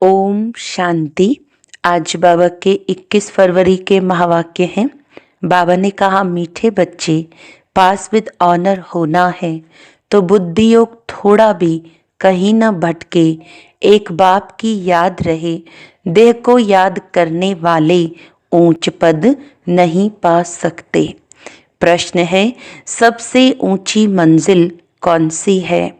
ओम शांति। आज बाबा के 21 फरवरी के महावाक्य हैं। बाबा ने कहा, मीठे बच्चे, पास विद ऑनर होना है तो बुद्धि योग थोड़ा भी कहीं न भटके, एक बाप की याद रहे। देह को याद करने वाले ऊंच पद नहीं पा सकते। प्रश्न है, सबसे ऊंची मंजिल कौन सी है?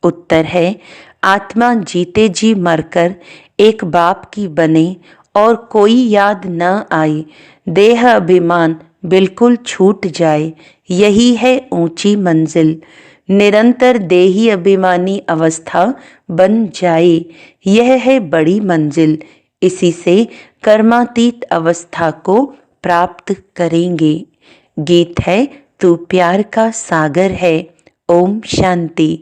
उत्तर है, आत्मा जीते जी मरकर एक बाप की बने और कोई याद न आए, देह अभिमान बिल्कुल छूट जाए, यही है ऊंची मंजिल। निरंतर देही अभिमानी अवस्था बन जाए, यह है बड़ी मंजिल। इसी से कर्मातीत अवस्था को प्राप्त करेंगे। गीत है, तू प्यार का सागर है। ओम शांति।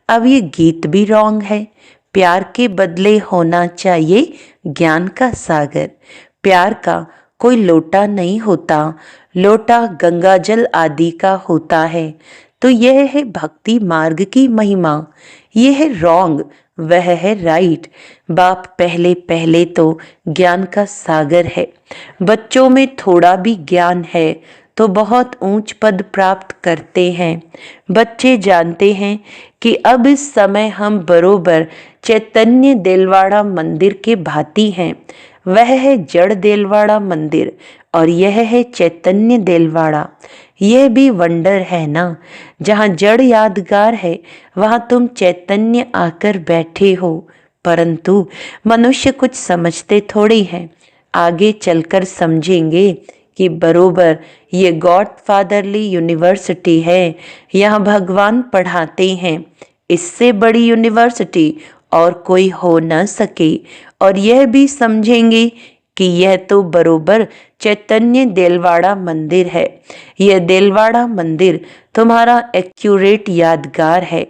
अब ये गीत भी रॉन्ग है। प्यार के बदले होना चाहिए ज्ञान का सागर। प्यार का कोई लोटा नहीं होता, लोटा गंगाजल आदि का होता है। तो यह है भक्ति मार्ग की महिमा। यह है रॉन्ग, वह है राइट। बाप पहले पहले तो ज्ञान का सागर है। बच्चों में थोड़ा भी ज्ञान है तो बहुत ऊंच पद प्राप्त करते हैं। बच्चे जानते हैं कि अब इस समय हम बरोबर चैतन्य देलवाड़ा मंदिर के भांति हैं। वह है जड़ देलवाड़ा मंदिर और यह है चैतन्य देलवाड़ा। यह भी वंडर है ना। जहाँ जड़ यादगार है वहाँ तुम चैतन्य आकर बैठे हो। परंतु मनुष्य कुछ समझते थोड़ी हैं। आगे चलकर समझेंगे कि बरोबर ये गॉड फादरली यूनिवर्सिटी है। यहाँ भगवान पढ़ाते हैं। इससे बड़ी यूनिवर्सिटी और कोई हो न सके। और यह भी समझेंगे कि यह तो बरोबर चैतन्य देलवाड़ा मंदिर है। यह देलवाड़ा मंदिर तुम्हारा एक्यूरेट यादगार है।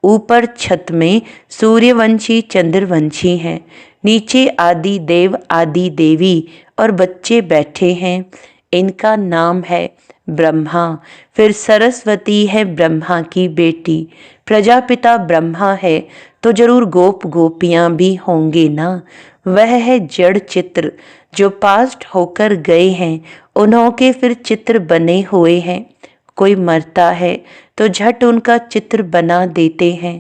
ऊपर छत में सूर्यवंशी चंद्रवंशी हैं, नीचे आदि देव आदि देवी और बच्चे बैठे हैं। इनका नाम है ब्रह्मा। फिर सरस्वती है ब्रह्मा की बेटी। प्रजापिता ब्रह्मा है तो जरूर गोप गोपियां भी होंगे ना। वह है जड़ चित्र जो पास्ट होकर गए हैं, उन्हों के फिर चित्र बने हुए हैं। कोई मरता है तो झट उनका चित्र बना देते हैं।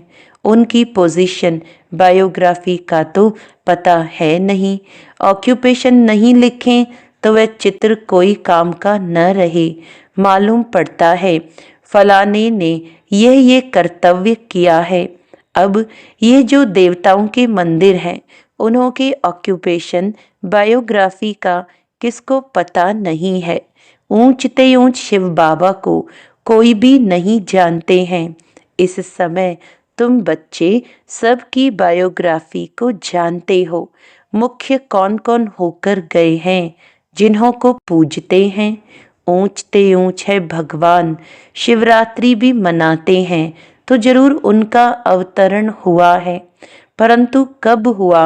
उनकी पोजीशन बायोग्राफी का तो पता है नहीं। ऑक्यूपेशन नहीं लिखें तो वह चित्र कोई काम का न रहे। मालूम पड़ता है फलाने ने ये कर्तव्य किया है। अब ये जो देवताओं के मंदिर हैं, उन्हों के ऑक्यूपेशन बायोग्राफी का किसको पता नहीं है। ऊंचते ऊंच शिव बाबा को कोई भी नहीं जानते हैं। इस समय तुम बच्चे सबकी बायोग्राफी को जानते हो। मुख्य कौन कौन होकर गए हैं जिन्हों को पूजते हैं। ऊंचते ऊंच है भगवान। शिवरात्रि भी मनाते हैं तो जरूर उनका अवतरण हुआ है। परंतु कब हुआ,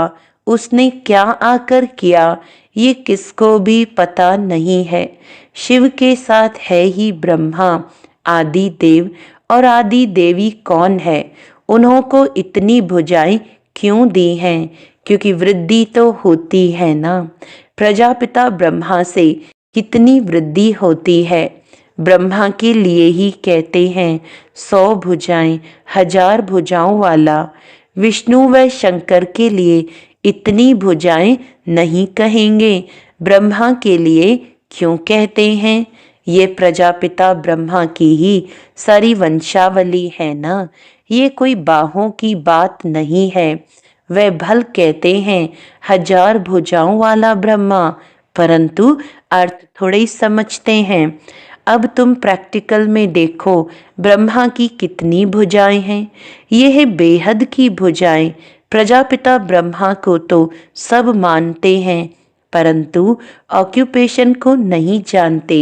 उसने क्या आकर किया, ये किसको भी पता नहीं है। शिव के साथ है ही ब्रह्मा। आदि देव और आदि देवी कौन है? उन्हों को इतनी भुजाएं क्यों दी हैं? क्योंकि वृद्धि तो होती है ना। प्रजापिता ब्रह्मा से कितनी वृद्धि होती है। ब्रह्मा के लिए ही कहते हैं 100 भुजाएं 1000 भुजाओं वाला। विष्णु व शंकर के लिए इतनी भुजाएं नहीं कहेंगे, ब्रह्मा के लिए क्यों कहते हैं? ये प्रजापिता ब्रह्मा की ही सारी वंशावली है ना। ये कोई बाहों की बात नहीं है। वह भल कहते हैं 1000 भुजाओं वाला ब्रह्मा, परंतु अर्थ थोड़े ही समझते हैं। अब तुम प्रैक्टिकल में देखो ब्रह्मा की कितनी भुजाएं हैं। ये है बेहद की भुजाएं। प्रजापिता ब्रह्मा को तो सब मानते हैं, परंतु ऑक्यूपेशन को नहीं जानते।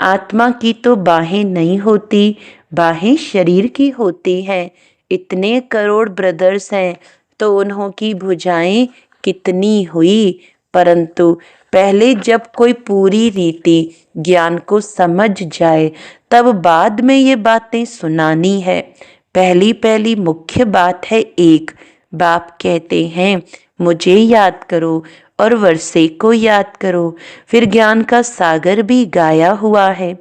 आत्मा की तो बाहें नहीं होती, बाहें शरीर की होती हैं। इतने करोड़ ब्रदर्स हैं तो उन्हों की भुजाएं कितनी हुई। परंतु पहले जब कोई पूरी रीति ज्ञान को समझ जाए तब बाद में ये बातें सुनानी है। पहली पहली मुख्य बात है एक, बाप कहते हैं मुझे याद करो और वर्षे को याद करो। फिर ज्ञान का सागर भी गाया हुआ है।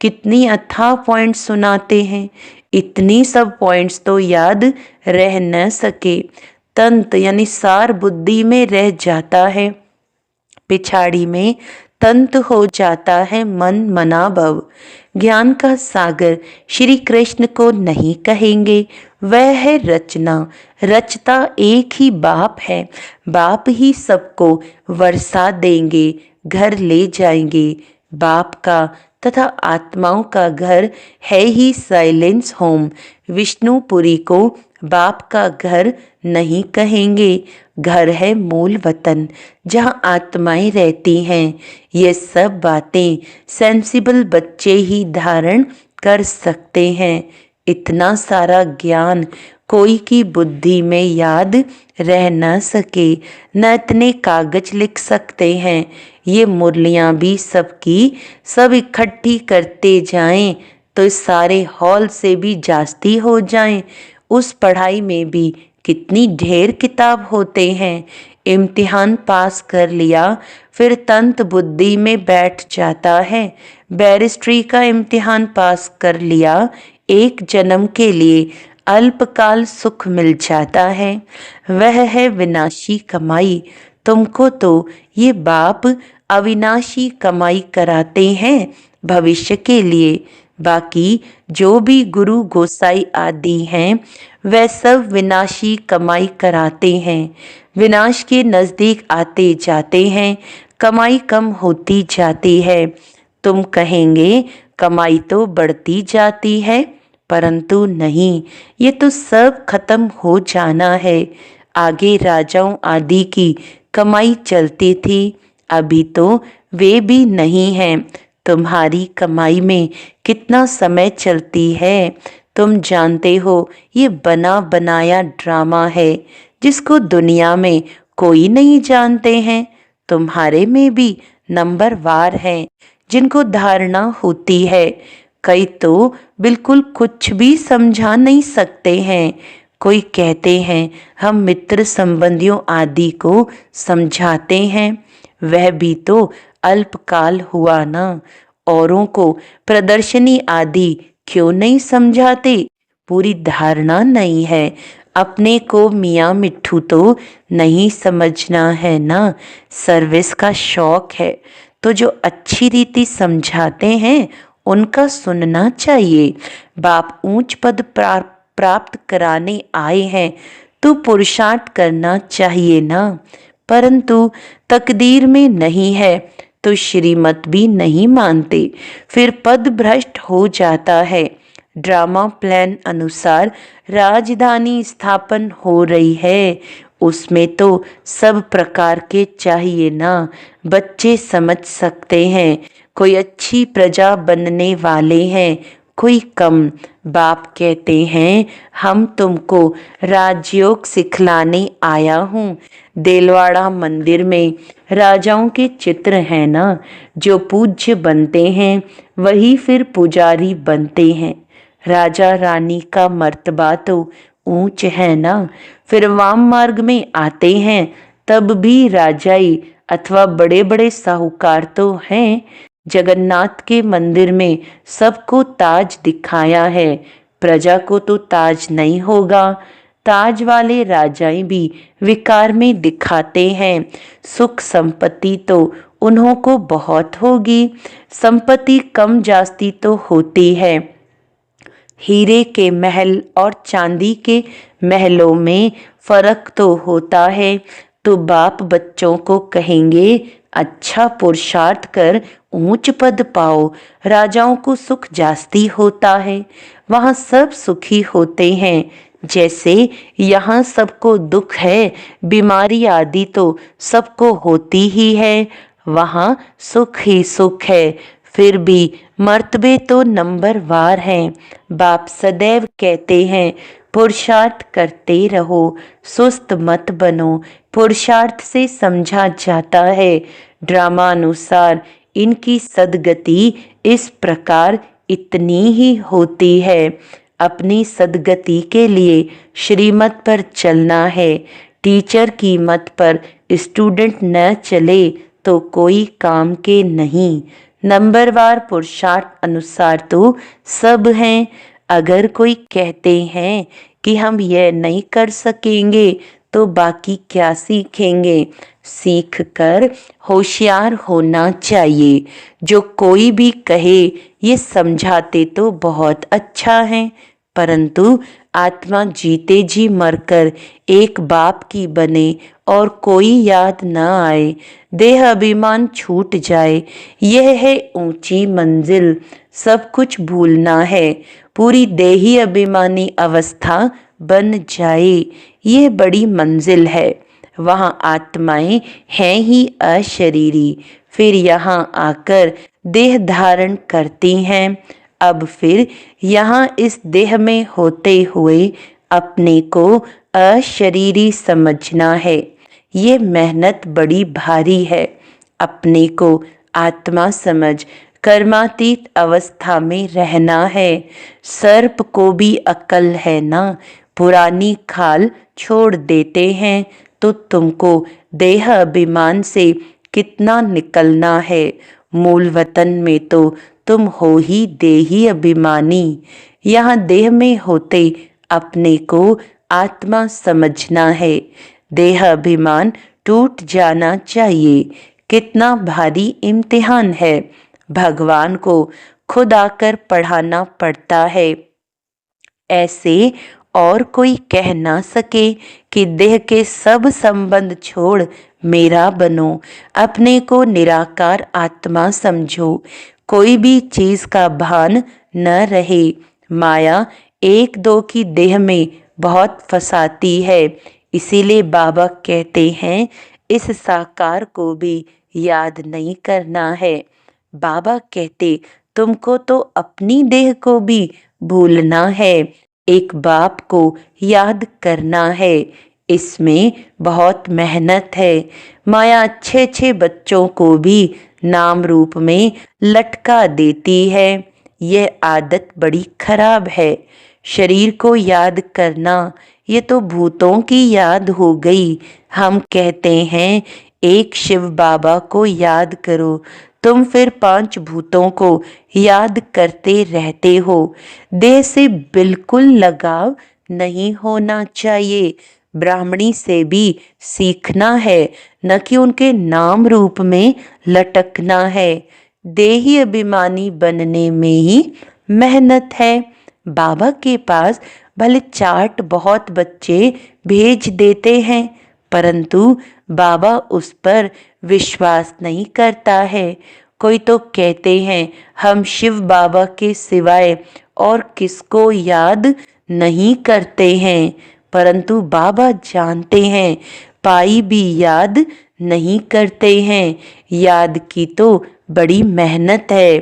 कितनी अथाह पॉइंट सुनाते हैं। इतनी सब पॉइंट्स तो याद रह न सके। तंत यानी सार बुद्धि में रह जाता है, पिछाड़ी में तंत हो जाता है मन मना भव। ज्ञान का सागर श्री कृष्ण को नहीं कहेंगे, वह है रचना। रचता एक ही बाप है। बाप ही सबको वर्षा देंगे, घर ले जाएंगे। बाप का तथा आत्माओं का घर है ही साइलेंस होम। विष्णुपुरी को बाप का घर नहीं कहेंगे, घर है मूल वतन जहाँ आत्माएं रहती हैं। ये सब बातें सेंसिबल बच्चे ही धारण कर सकते हैं। इतना सारा ज्ञान कोई की बुद्धि में याद रह न सके, न इतने कागज लिख सकते हैं। ये मुरलियाँ भी सबकी सब इकट्ठी करते जाएं तो इस सारे हॉल से भी जास्ती हो जाएं। उस पढ़ाई में भी कितनी ढेर किताब होते हैं। इम्तिहान पास कर लिया फिर तंत बुद्धि में बैठ जाता है। बैरिस्ट्री का इम्तिहान पास कर लिया, एक जन्म के लिए अल्पकाल सुख मिल जाता है। वह है विनाशी कमाई। तुमको तो ये बाप अविनाशी कमाई कराते हैं भविष्य के लिए। बाकी जो भी गुरु गोसाई आदि हैं वह सब विनाशी कमाई कराते हैं। विनाश के नज़दीक आते जाते हैं, कमाई कम होती जाती है। तुम कहेंगे कमाई तो बढ़ती जाती है, परंतु नहीं, ये तो सब खत्म हो जाना है। आगे राजाओं आदि की कमाई चलती थी, अभी तो वे भी नहीं हैं। तुम्हारी कमाई में कितना समय चलती है तुम जानते हो। ये बना बनाया ड्रामा है जिसको दुनिया में कोई नहीं जानते हैं। तुम्हारे में भी नंबर वार हैं जिनको धारणा होती है। कई तो बिल्कुल कुछ भी समझा नहीं सकते हैं। कोई कहते हैं हम मित्र संबंधियों आदि को समझाते हैं, वह भी तो अल्पकाल हुआ ना। औरों को प्रदर्शनी आदि क्यों नहीं समझाते? पूरी धारणा नहीं है। अपने को मियाँ मिट्ठू तो नहीं समझना है ना। सर्विस का शौक है तो जो अच्छी रीति समझाते हैं उनका सुनना चाहिए। बाप ऊंच पद प्राप्त कराने आए हैं तो पुरुषार्थ करना चाहिए ना। परंतु तकदीर में नहीं है तो श्रीमत भी नहीं मानते, फिर पद भ्रष्ट हो जाता है। ड्रामा प्लान अनुसार राजधानी स्थापन हो रही है, उसमें तो सब प्रकार के चाहिए ना। बच्चे समझ सकते हैं, कोई अच्छी प्रजा बनने वाले हैं, कोई कम। बाप कहते हैं हम तुमको राजयोग सिखलाने आया हूँ। देलवाड़ा मंदिर में राजाओं के चित्र हैं ना, जो पूज्य बनते हैं वही फिर पुजारी बनते हैं। राजा रानी का मर्तबा तो ऊंच है ना। फिर वाम मार्ग में आते हैं तब भी राजाई अथवा बड़े बड़े साहूकार तो हैं। जगन्नाथ के मंदिर में सबको ताज दिखाया है, प्रजा को तो ताज नहीं होगा। ताज वाले राजाएं भी विकार में दिखाते हैं। सुख संपत्ति तो उन्हों को बहुत होगी, संपत्ति कम जास्ती तो होती है। हीरे के महल और चांदी के महलों में फर्क तो होता है। तो बाप बच्चों को कहेंगे अच्छा पुरुषार्थ कर ऊंच पद पाओ। राजाओं को सुख जास्ती होता है, वहाँ सब सुखी होते हैं। जैसे यहाँ सबको दुख है, बीमारी आदि तो सबको होती ही है, वहाँ सुख ही सुख है। फिर भी मर्तबे तो नंबर वार हैं। बाप सदैव कहते हैं पुरुषार्थ करते रहो, सुस्त मत बनो। पुरुषार्थ से समझा जाता है। ड्रामा अनुसार इनकी सदगति इस प्रकार इतनी ही होती है। अपनी सद्गति के लिए श्रीमत पर चलना है। टीचर की मत पर स्टूडेंट न चले तो कोई काम के नहीं। नंबरवार पुरुषार्थ अनुसार तो सब हैं। अगर कोई कहते हैं कि हम यह नहीं कर सकेंगे तो बाकी क्या सीखेंगे। सीख कर होशियार होना चाहिए। जो कोई भी कहे ये समझाते तो बहुत अच्छा है, परंतु आत्मा जीते जी मरकर एक बाप की बने और कोई याद न आए, देह अभिमान छूट जाए, यह है ऊंची मंजिल। सब कुछ भूलना है, पूरी देही अभिमानी अवस्था बन जाए, यह बड़ी मंजिल है। वहाँ आत्माएं हैं ही अशरीरी, फिर यहाँ आकर देह धारण करती हैं। अब फिर यहाँ इस देह में होते हुए अपने को अशरीरी समझना है। ये मेहनत बड़ी भारी है। अपने को आत्मा समझ कर्मातीत अवस्था में रहना है। सर्प को भी अकल है ना, पुरानी खाल छोड़ देते हैं तो तुमको देह अभिमान से कितना निकलना है। मूल वतन में तो तुम हो ही देही अभिमानी। यहाँ देह में होते अपने को आत्मा समझना है। देह अभिमान टूट जाना चाहिए। कितना भारी इम्तिहान है। भगवान को खुद आकर पढ़ाना पड़ता है। ऐसे और कोई कह ना सके कि देह के सब संबंध छोड़ मेरा बनो, अपने को निराकार आत्मा समझो। कोई भी चीज का भान न रहे। माया एक दो की देह में बहुत फंसाती है। इसीलिए बाबा कहते हैं इस साकार को भी याद नहीं करना है। बाबा कहते तुमको तो अपनी देह को भी भूलना है, एक बाप को याद करना है। इसमें बहुत मेहनत है। माया अच्छे अच्छे बच्चों को भी नाम रूप में लटका देती है। यह आदत बड़ी खराब है। शरीर को याद करना ये तो भूतों की याद हो गई। हम कहते हैं एक शिव बाबा को याद करो, तुम फिर 5 भूतों को याद करते रहते हो। देह से बिल्कुल लगाव नहीं होना चाहिए। ब्राह्मणी से भी सीखना है, न कि उनके नाम रूप में लटकना है। देही अभिमानी बनने में ही मेहनत है। बाबा के पास भले चाट बहुत बच्चे भेज देते हैं, परंतु बाबा उस पर विश्वास नहीं करता है। कोई तो कहते हैं हम शिव बाबा के सिवाय और किसको याद नहीं करते हैं, परंतु बाबा जानते हैं पाई भी याद नहीं करते हैं। याद की तो बड़ी मेहनत है,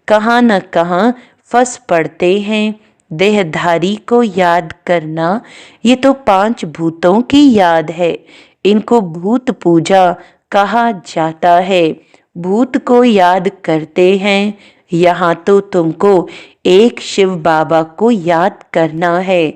कहाँ न कहाँ फंस पड़ते हैं। देहधारी को याद करना ये तो 5 भूतों की याद है। इनको भूत पूजा कहा जाता है। भूत को याद करते हैं। यहाँ तो तुमको एक शिव बाबा को याद करना है।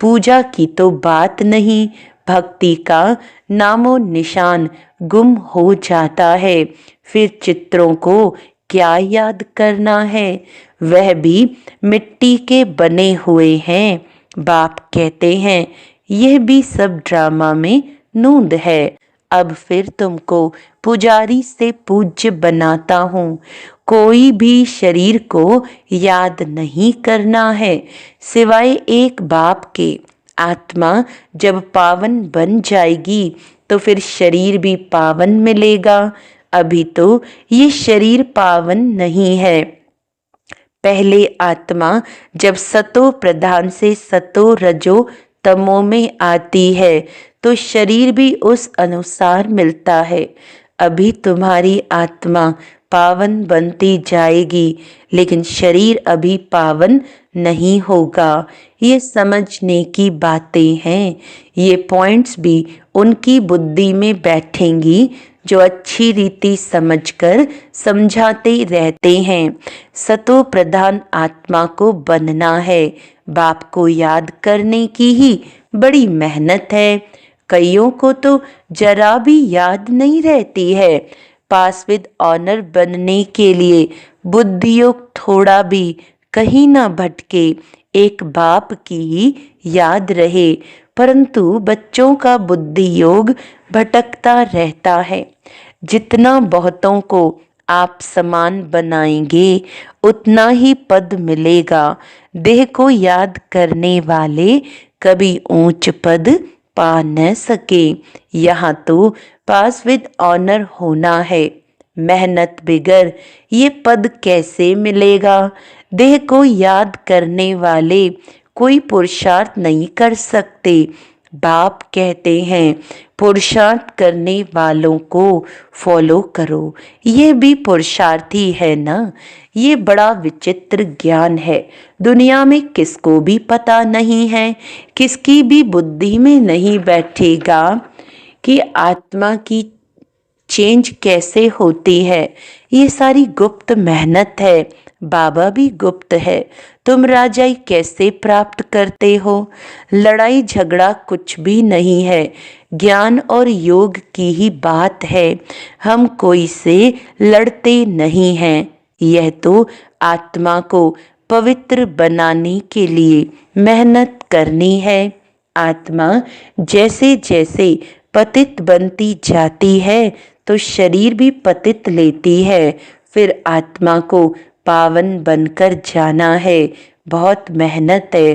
पूजा की तो बात नहीं, भक्ति का नामो निशान गुम हो जाता है। फिर चित्रों को क्या याद करना है, वह भी मिट्टी के बने हुए हैं। बाप कहते हैं यह भी सब ड्रामा में नूंद है। अब फिर तुमको पुजारी से पूज्य बनाता हूँ। कोई भी शरीर को याद नहीं करना है सिवाय एक बाप के। आत्मा जब पावन बन जाएगी तो फिर शरीर भी पावन मिलेगा। अभी तो ये शरीर पावन नहीं है। पहले आत्मा जब सतो प्रधान से सतो रजो तमो में आती है तो शरीर भी उस अनुसार मिलता है। अभी तुम्हारी आत्मा पावन बनती जाएगी, लेकिन शरीर अभी पावन नहीं होगा। ये समझने की बातें हैं। ये पॉइंट्स भी उनकी बुद्धि में बैठेंगी जो अच्छी रीति समझकर समझाते रहते हैं। सतो प्रधान आत्मा को बनना है। बाप को याद करने की ही बड़ी मेहनत है। कईयों को तो जरा भी याद नहीं रहती है। पास विद ऑनर बनने के लिए बुद्धियोग थोड़ा भी कहीं ना भटके, एक बाप की ही याद रहे। परंतु बच्चों का बुद्धि योग भटकता रहता है। जितना बहुतों को आप समान बनाएंगे उतना ही पद मिलेगा। देह को याद करने वाले कभी ऊंच पद पा न सके। यहाँ तो पास विद ऑनर होना है। मेहनत बिगर ये पद कैसे मिलेगा। देह को याद करने वाले कोई पुरुषार्थ नहीं कर सकते। बाप कहते हैं पुरुषार्थ करने वालों को फॉलो करो। ये भी पुरुषार्थ ही है ना। ये बड़ा विचित्र ज्ञान है। दुनिया में किसको भी पता नहीं है, किसकी भी बुद्धि में नहीं बैठेगा कि आत्मा की चेंज कैसे होती है। ये सारी गुप्त मेहनत है। बाबा भी गुप्त है। तुम राजाई कैसे प्राप्त करते हो। लड़ाई झगड़ा कुछ भी नहीं है। ज्ञान और योग की ही बात है। हम कोई से लड़ते नहीं हैं। यह तो आत्मा को पवित्र बनाने के लिए मेहनत करनी है। आत्मा जैसे जैसे पतित बनती जाती है तो शरीर भी पतित लेती है। फिर आत्मा को पावन बनकर जाना है। बहुत मेहनत है।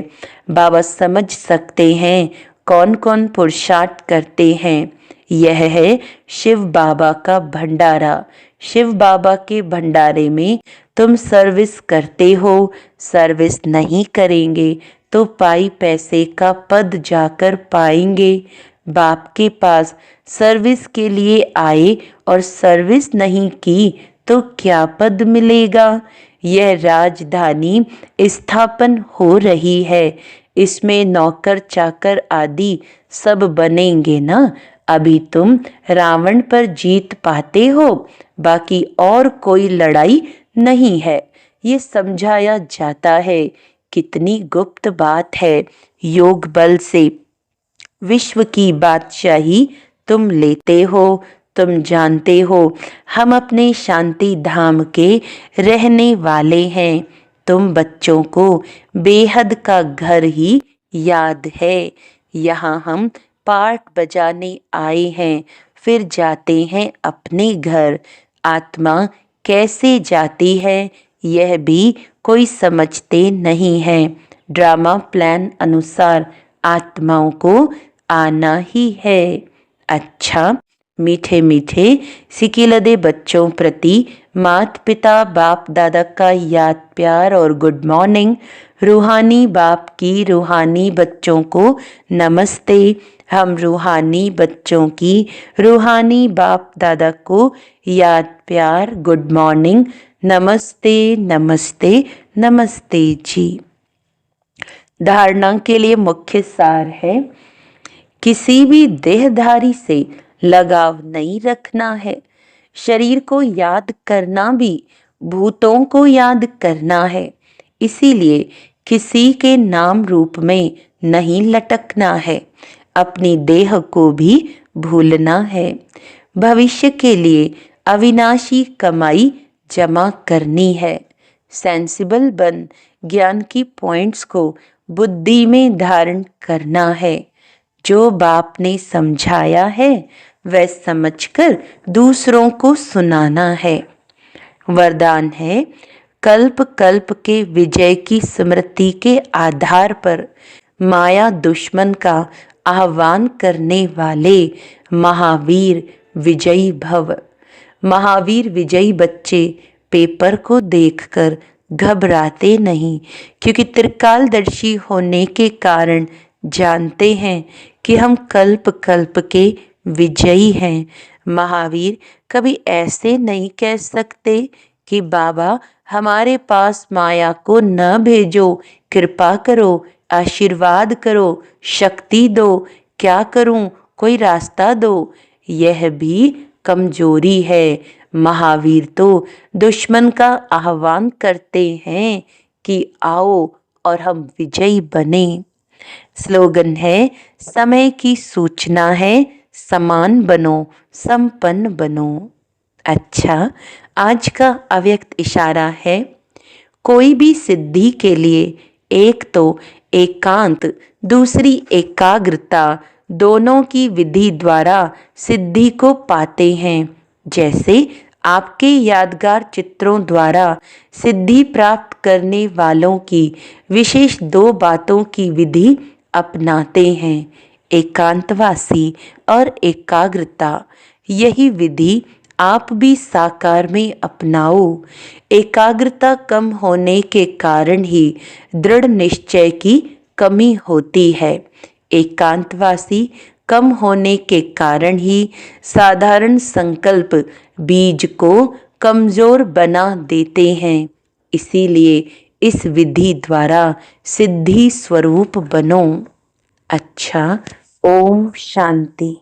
बाबा समझ सकते हैं कौन कौन पुरुषार्थ करते हैं। यह है शिव बाबा का भंडारा। शिव बाबा के भंडारे में तुम सर्विस करते हो। सर्विस नहीं करेंगे तो पाई पैसे का पद जाकर पाएंगे। बाप के पास सर्विस के लिए आए और सर्विस नहीं की तो क्या पद मिलेगा। यह राजधानी स्थापन हो रही है। इसमें नौकर चाकर आदि सब बनेंगे ना। अभी तुम रावण पर जीत पाते हो, बाकी और कोई लड़ाई नहीं है। ये समझाया जाता है। कितनी गुप्त बात है। योग बल से विश्व की बादशाही तुम लेते हो। तुम जानते हो हम अपने शांति धाम के रहने वाले हैं। तुम बच्चों को बेहद का घर ही याद है। यहाँ हम पाठ बजाने आए हैं, फिर जाते हैं अपने घर। आत्मा कैसे जाती है यह भी कोई समझते नहीं है। ड्रामा प्लान अनुसार आत्माओं को आना ही है। अच्छा, मीठे मीठे सिकिलदे बच्चों प्रति माता पिता बाप दादा का याद प्यार और गुड मॉर्निंग। रूहानी बाप की रूहानी बच्चों को नमस्ते। हम रूहानी बच्चों की रूहानी बाप दादा को याद प्यार गुड मॉर्निंग। नमस्ते नमस्ते नमस्ते जी। धारणा के लिए मुख्य सार है, किसी भी देहधारी से लगाव नहीं रखना है। शरीर को याद करना भी भूतों को याद करना है। इसीलिए किसी के नाम रूप में नहीं लटकना है। अपनी देह को भी भूलना है। भविष्य के लिए अविनाशी कमाई जमा करनी है। सेंसिबल बन ज्ञान की पॉइंट्स को बुद्धि में धारण करना है। जो बाप ने समझाया है वह समझकर दूसरों को सुनाना है। वरदान है, कल्प कल्प के विजय की स्मृति के आधार पर माया दुश्मन का आह्वान करने वाले महावीर विजयी भव। महावीर विजयी बच्चे पेपर को देखकर घबराते नहीं, क्योंकि त्रिकालदर्शी होने के कारण जानते हैं कि हम कल्प कल्प के विजयी हैं। महावीर कभी ऐसे नहीं कह सकते कि बाबा हमारे पास माया को न भेजो, कृपा करो, आशीर्वाद करो, शक्ति दो, क्या करूं, कोई रास्ता दो। यह भी कमजोरी है। महावीर तो दुश्मन का आह्वान करते हैं कि आओ और हम विजयी बने। स्लोगन है, समय की सूचना है, समान बनो, संपन्न बनो। अच्छा, आज का अव्यक्त इशारा है, कोई भी सिद्धि के लिए एक तो एकांत, दूसरी एकाग्रता, दोनों की विधि द्वारा सिद्धि को पाते हैं। जैसे आपके यादगार चित्रों द्वारा सिद्धि प्राप्त करने वालों की विशेष 2 बातों की विधि अपनाते हैं, एकांतवासी और एकाग्रता। यही विधि आप भी साकार में अपनाओ। एकाग्रता कम होने के कारण ही दृढ़ निश्चय की कमी होती है। एकांतवासी कम होने के कारण ही साधारण संकल्प बीज को कमजोर बना देते हैं। इसीलिए इस विधि द्वारा सिद्धि स्वरूप बनो। अच्छा, ओम शांति।